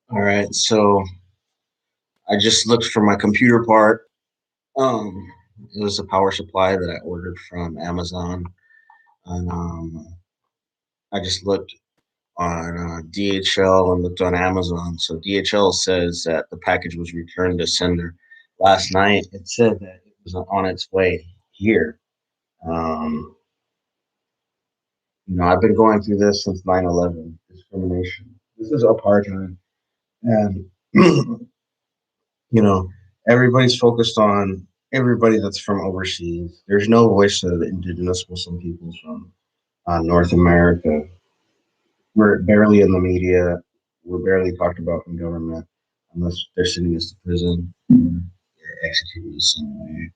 All right, so I just looked for my computer part. It was a power supply that I ordered from Amazon, and I just looked on DHL and looked on Amazon. So DHL says that the package was returned to sender last night. It said that it was on its way here. Um, I've been going through this since 9/11 discrimination. This is apartheid, and you know, everybody's focused on everybody that's from overseas. There's no voice of the indigenous Muslim peoples from North America. We're barely in the media. We're barely talked about in government unless they're sending us to prison, they're executing us some way,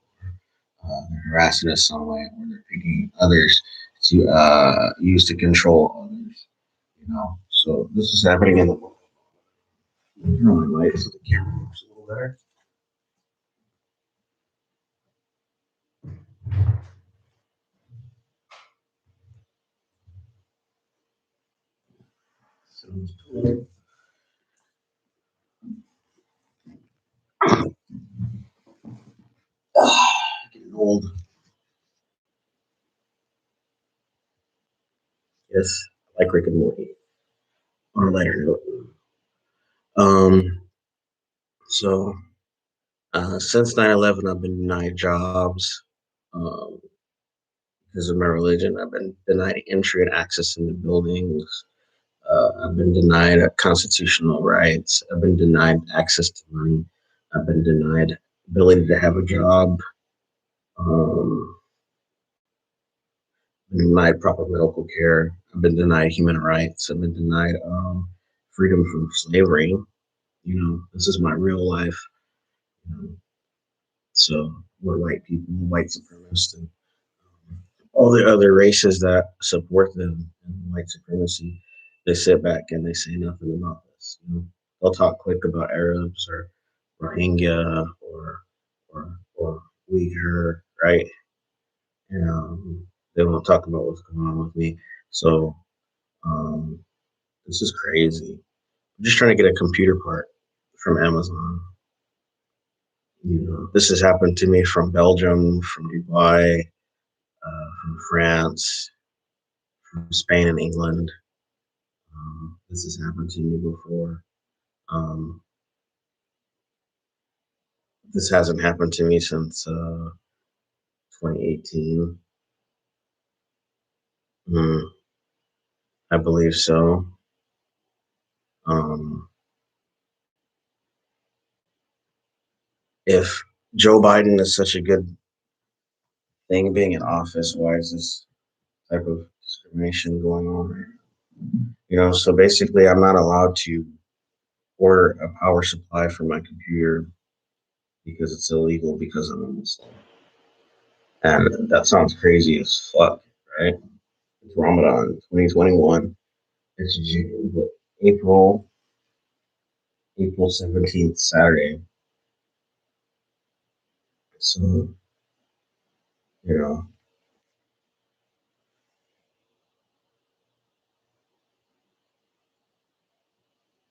they're harassing us some way, or they're picking others to use to control others. So this is happening in the world. Turn on the light so the camera works a little better. Sounds cool. Getting old. Yes, I like Rick and Morty. On a lighter note. Um, so since 9/11, I've been denied jobs um, because of my religion. I've been denied entry and access into buildings. I've been denied constitutional rights. I've been denied access to money. I've been denied ability to have a job. Um, been denied proper medical care. I've been denied human rights. I've been denied freedom from slavery. This is my real life. You know, so we're white people, white supremacists, and all the other races that support them and white supremacy, they sit back and they say nothing about this. They'll talk quick about Arabs or Rohingya or Uyghur, right? And they won't talk about what's going on with me. So um, this is crazy. I'm just trying to get a computer part from Amazon. This has happened to me from Belgium, from Dubai, from France, from Spain and England. This has happened to me before. Um, this hasn't happened to me since 2018. Mm, I believe so. Um, if Joe Biden is such a good thing being in office, why is this type of discrimination going on? So basically, I'm not allowed to order a power supply for my computer because it's illegal because I'm a Muslim. And that sounds crazy as fuck, right? It's Ramadan 2021. It's April April 17th, Saturday. So, you know,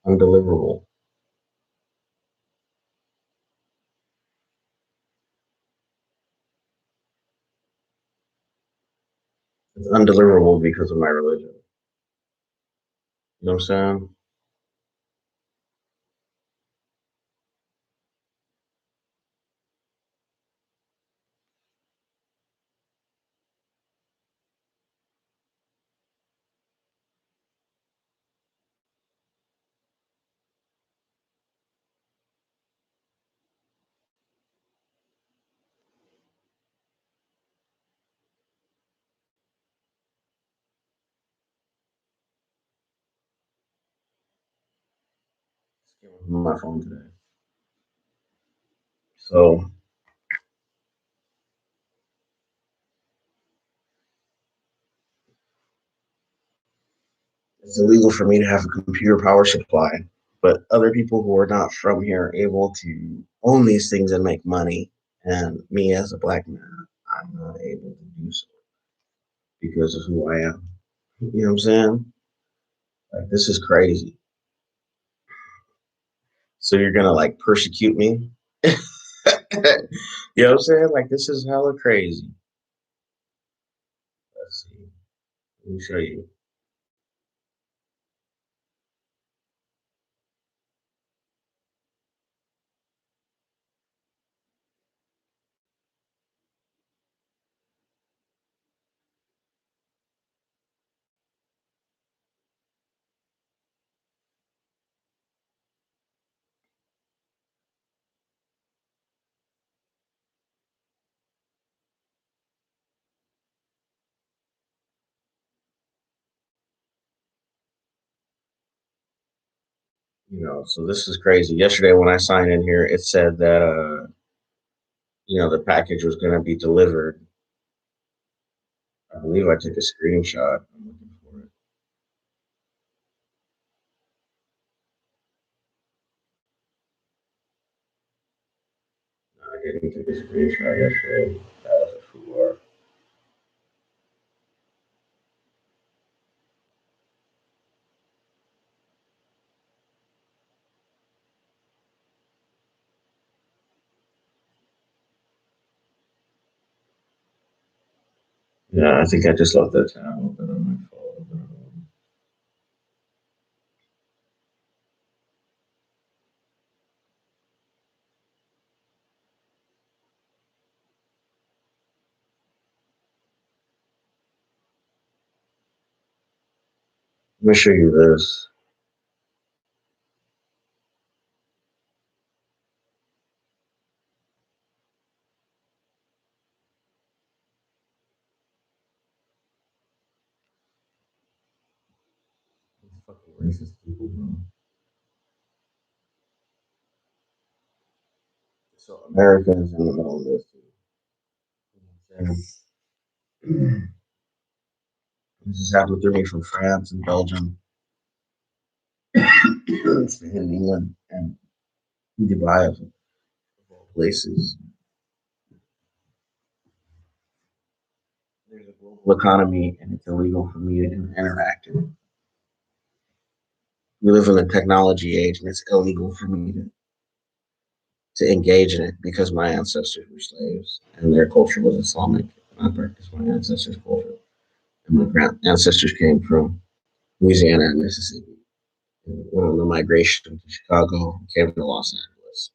undeliverable. It's undeliverable because of my religion. You know what I'm saying? My phone today. So it's illegal for me to have a computer power supply, but other people who are not from here are able to own these things and make money. And me as a black man, I'm not able to do so because of who I am. You know what I'm saying? Like this is crazy. So you're gonna like persecute me? You know what I'm saying? Like this is hella crazy. Let's see. Let me show you. So this is crazy. Yesterday when I signed in here, it said that the package was gonna be delivered. I believe I took a screenshot. I'm looking for it. No, I didn't take a screenshot yesterday. That was a fool. Yeah, I think I just left that tab open on my phone. Let me show you this. These fucking racist people, bro. So America is in the middle of this. This is happened to me from France and Belgium, and England, and Dubai, of all places. There's a global economy, and it's illegal for me to interact in it. We live in a technology age, and it's illegal for me to engage in it because my ancestors were slaves and their culture was Islamic. I practice my ancestors' culture, and my ancestors came from Louisiana and Mississippi. And went on the migration to Chicago, came to Los Angeles,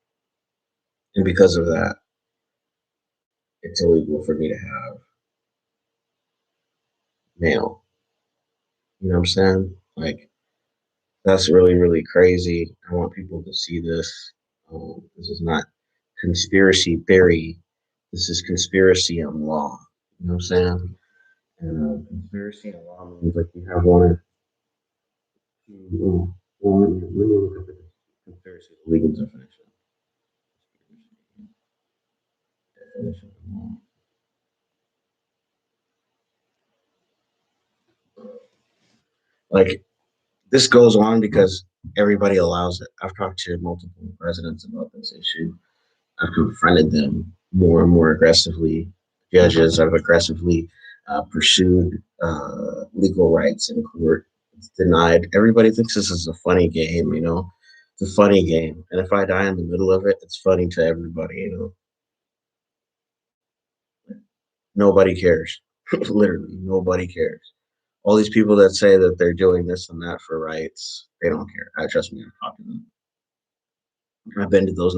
and because of that, it's illegal for me to have mail. You know what I'm saying? Like that's really, really crazy. I want people to see this. This is not conspiracy theory. This is conspiracy in law. You know what I'm saying? And conspiracy in law means like you have one or two. Well, let me look at the conspiracy legal definition. Definition of law. Like this goes on because everybody allows it. I've talked to multiple presidents about this issue. I've confronted them more and more aggressively. Judges have aggressively pursued legal rights in court. It's denied. Everybody thinks this is a funny game. It's a funny game. And if I die in the middle of it, it's funny to everybody. Nobody cares. Literally, nobody cares. All these people that say that they're doing this and that for rights, they don't care. I trust me, I've talked to them. I've been to those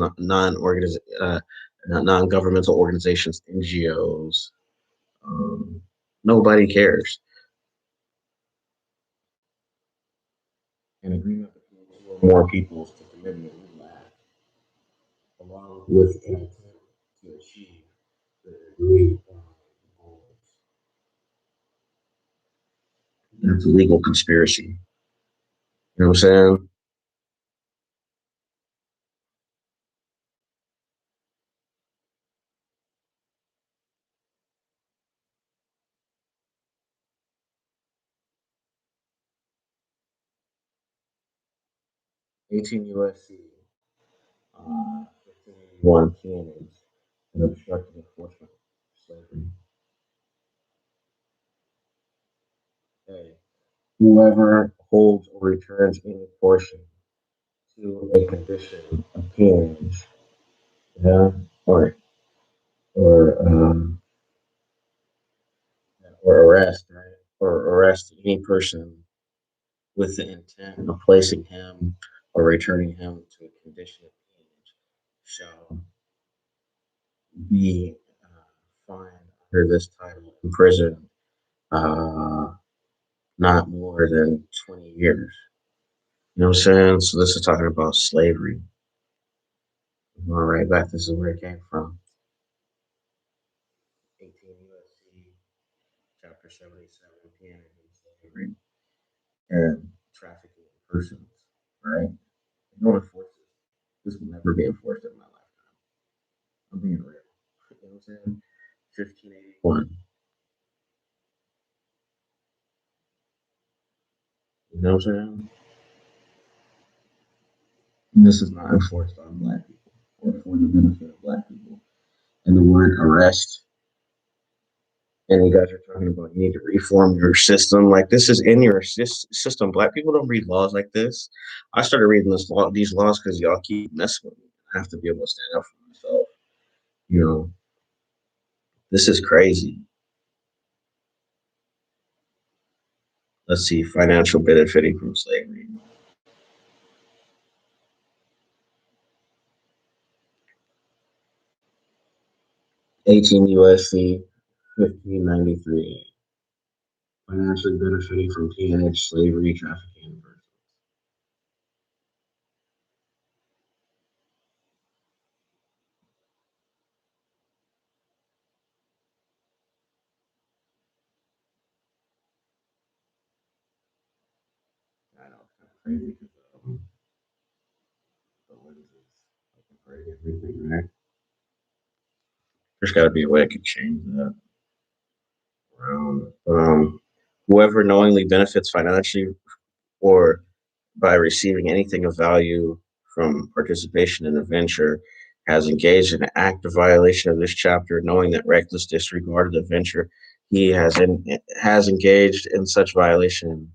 non-governmental organizations, NGOs. Um, Nobody cares. An agreement between two or more peoples to commit an illegal act, along with an intent to achieve the agreed goals. That's a legal conspiracy. You know what I'm saying? 18 USC, 1581 cannons, and obstructed enforcement of slavery. Hey, whoever holds or returns any portion to a condition of peonage, yeah, or or um, or arrest, right? Or arrest any person with the intent of placing him or returning him to a condition of peonage shall be fined under this title, imprisoned uh, not more than 20 years. You know what I'm saying? So this is talking about slavery. All right, back. This is where it came from. 18 USC, Chapter 77, peonage and slavery and trafficking in persons. Right? They don't enforce this. This will never be enforced in my lifetime. I'm being real. You know what I'm saying? 1581. You know what I'm saying? And this is not enforced on black people or for the benefit of black people. And the word arrest, and you guys are talking about you need to reform your system. Like this is in your system. Black people don't read laws like this. I started reading these laws because y'all keep messing with me. I have to be able to stand up for myself. You know, this is crazy. Let's see, financial benefiting from slavery. 18 USC 1593. Financially benefiting from peonage, slavery, trafficking, and persons. I know it's kind of crazy because the lenses like everything, right? There's got to be a way I could change that around. Whoever knowingly benefits financially or by receiving anything of value from participation in a venture has engaged in an active violation of this chapter, knowing that reckless disregard of the venture he has engaged in such violation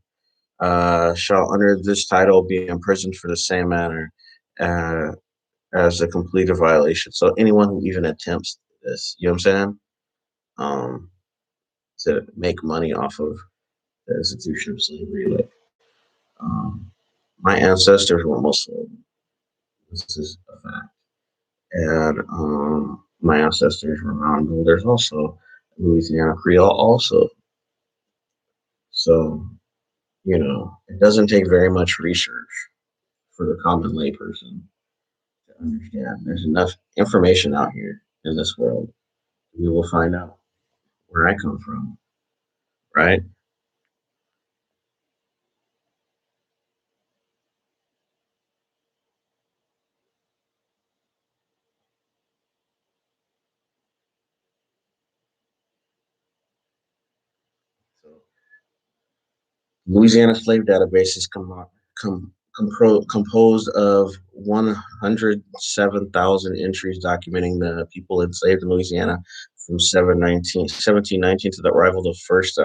shall under this title be imprisoned for the same manner uh, as a completed violation. So anyone who even attempts this, you know what I'm saying? Um, to make money off of the institution of slavery. Like um, my ancestors were Muslim. This is a fact. And my ancestors were mountain builders also. Louisiana Creole also. So, you know, it doesn't take very much research for the common layperson to understand. There's enough information out here in this world. We will find out where I come from, right? So Louisiana slave database is composed of 107,000 entries documenting the people enslaved in Louisiana from 1719 to the arrival of the first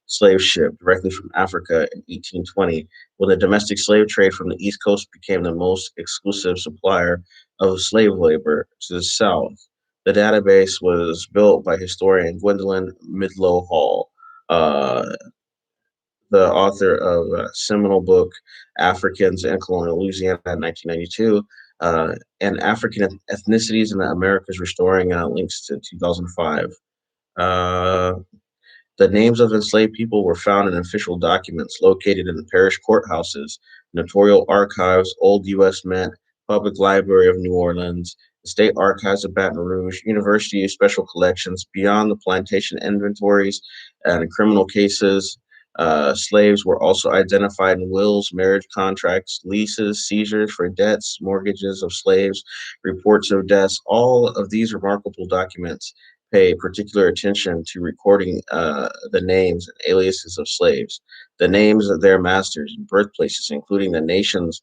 slave ship directly from Africa in 1820, when the domestic slave trade from the East Coast became the most exclusive supplier of slave labor to the South. The database was built by historian Gwendolyn Midlow Hall. The author of a seminal book, Africans in Colonial Louisiana in 1992, and African Ethnicities in the Americas Restoring links to 2005. Uh, the names of enslaved people were found in official documents located in the parish courthouses, notarial archives, Old U.S. Mint, Public Library of New Orleans, the State Archives of Baton Rouge, University Special Collections, beyond the plantation inventories and criminal cases. Slaves were also identified in wills, marriage contracts, leases, seizures for debts, mortgages of slaves, reports of deaths. All of these remarkable documents pay particular attention to recording the names and aliases of slaves, the names of their masters and birthplaces, including the nations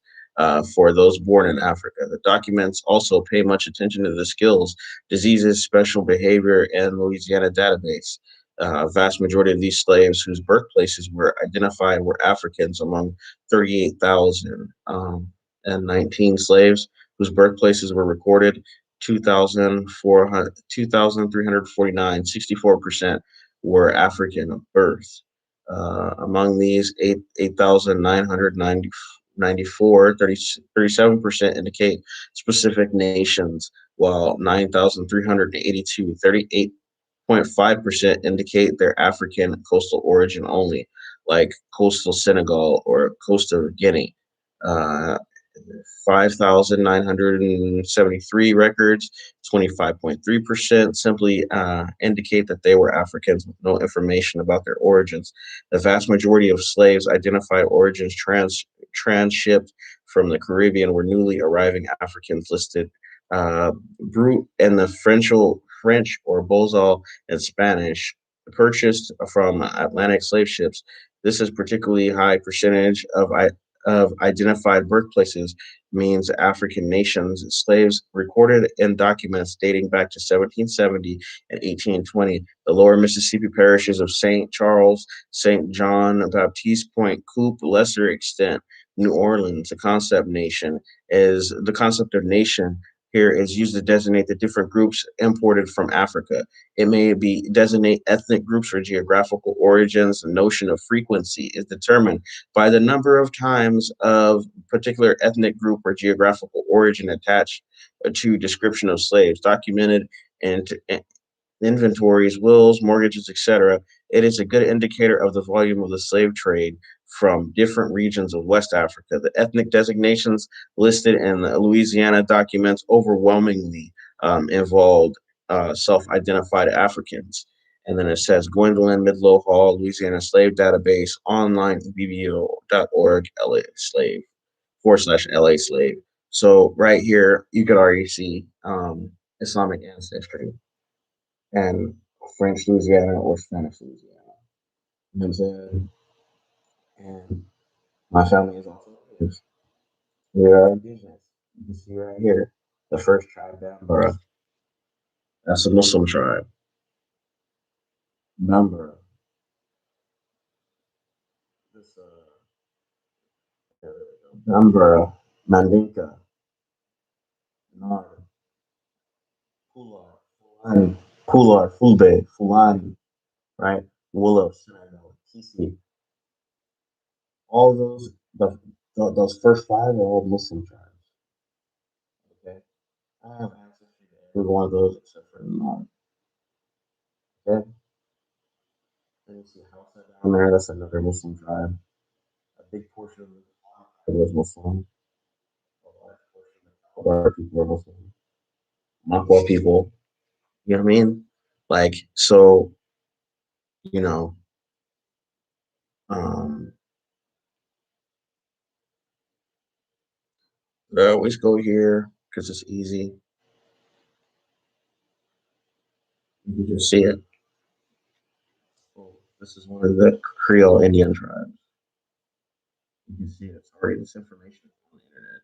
for those born in Africa. The documents also pay much attention to the skills, diseases, special behavior, and Louisiana database. Vast majority of these slaves whose birthplaces were identified were Africans, among 38,000. 2,419 slaves whose birthplaces were recorded. 2,349, 64% were African of birth. Among these, 8,994, 37% indicate specific nations, while 9,382, 38.5% indicate their African coastal origin only, like coastal Senegal or coastal Guinea. Uh, 5,973 records, 25.3% simply indicate that they were Africans with no information about their origins. The vast majority of slaves identified origins transshipped from the Caribbean were newly arriving Africans listed Brute and the French or Bozal in Spanish purchased from Atlantic slave ships. This is particularly high percentage of identified birthplaces means African nations. Slaves recorded in documents dating back to 1770 and 1820. The lower Mississippi parishes of St. Charles, St. John Baptiste Point, Coupe, lesser extent, New Orleans. The concept of nation here is used to designate the different groups imported from Africa. It may be designate ethnic groups or geographical origins. The notion of frequency is determined by the number of times of particular ethnic group or geographical origin attached to description of slaves documented and inventories, wills, mortgages, etc. It is a good indicator of the volume of the slave trade from different regions of West Africa. The ethnic designations listed in the Louisiana documents overwhelmingly involved self-identified Africans. And then it says Gwendolyn Midlow Hall, Louisiana Slave Database, online, bbo.org, LA slave, /LA slave. So right here, you could already see Islamic ancestry and French Louisiana or Spanish Louisiana. You know what I'm saying? And my family is also natives. We are indigenous. You can see right here, the first tribe, Bambara. That's a Muslim tribe. Bambara. This Bambara, Mandinka, Nar, Pular, Fulani, Pular, Fulbe, Fulani, right? Wolof, Senegal, Kisi. All those first five are all Muslim tribes. Okay, I have ancestry to every one of those except for the Nar. Okay, and you see Hausa down there. That's another Muslim tribe. A big portion of it was Muslim. A large portion of the Kalbar people are Muslim. Makwa people. You know what I mean? Like so, you know, um, I always go here because it's easy. You can just see it. Oh, this is one of the Creole Indian tribes. You can see it's already this information on the internet,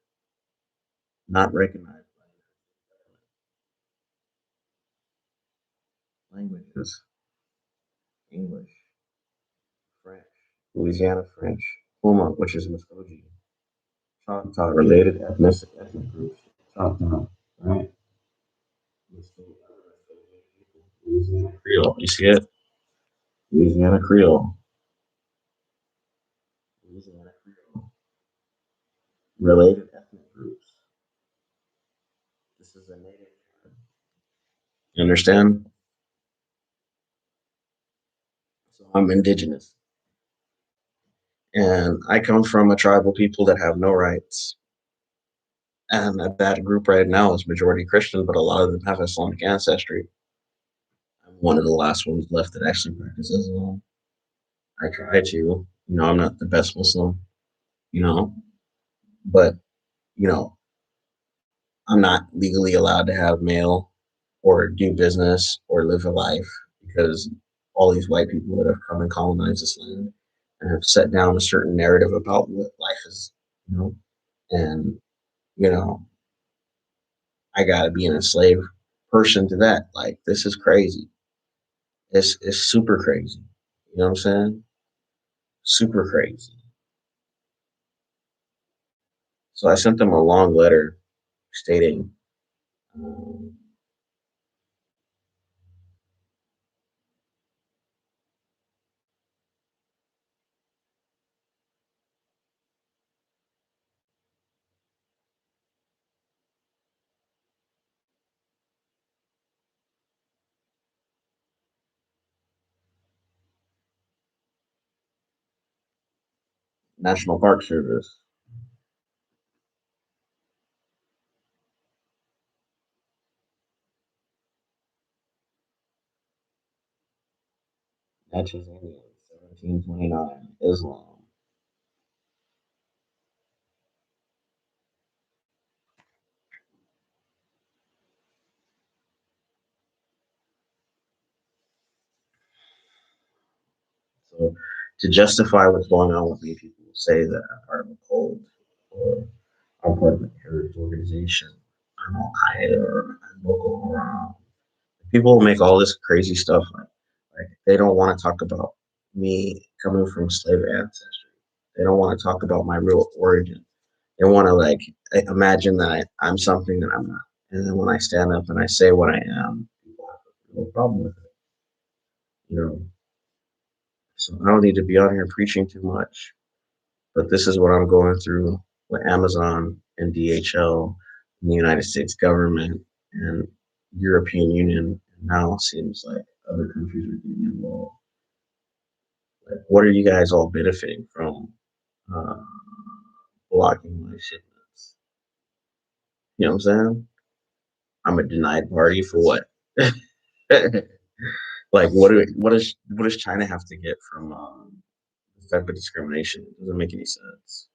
not recognized by languages. English, French, Louisiana French, Puma, which is Muskogee, Choctaw related ethnic groups, Choctaw, right? Louisiana Creole. You see it? Louisiana Creole. Louisiana Creole. Related ethnic groups. This is a native tribe. You understand? So I'm indigenous. And I come from a tribal people that have no rights. And that group right now is majority Christian, but a lot of them have Islamic ancestry. I'm one of the last ones left that actually practices Islam. I try to. I'm not the best Muslim, you know, but, you know, I'm not legally allowed to have mail or do business or live a life because all these white people that have come and colonized this land and have set down a certain narrative about what life is, you know, and, you know, I got to be an enslaved person to that. Like, this is crazy. It's super crazy. You know what I'm saying? Super crazy. So I sent them a long letter stating, um, National Park Service. Natchez Indians, 1729, Islam. So to justify what's going on with me, people will say that I'm part of a cult or I'm part of a terrorist organization. I'm Al Qaeda or I'm Boko Haram. People make all this crazy stuff. Like they don't want to talk about me coming from slave ancestry. They don't want to talk about my real origin. They want to like imagine that I'm something that I'm not. And then when I stand up and I say what I am, people have no problem with it. You know, so I don't need to be on here preaching too much. But this is what I'm going through with Amazon and DHL and the United States government and European Union. Now it seems like other countries are getting involved. Like, what are you guys all benefiting from uh, blocking my shipments? You know what I'm saying? I'm a denied party for what? Like, what does China have to get from this type of discrimination? It doesn't make any sense.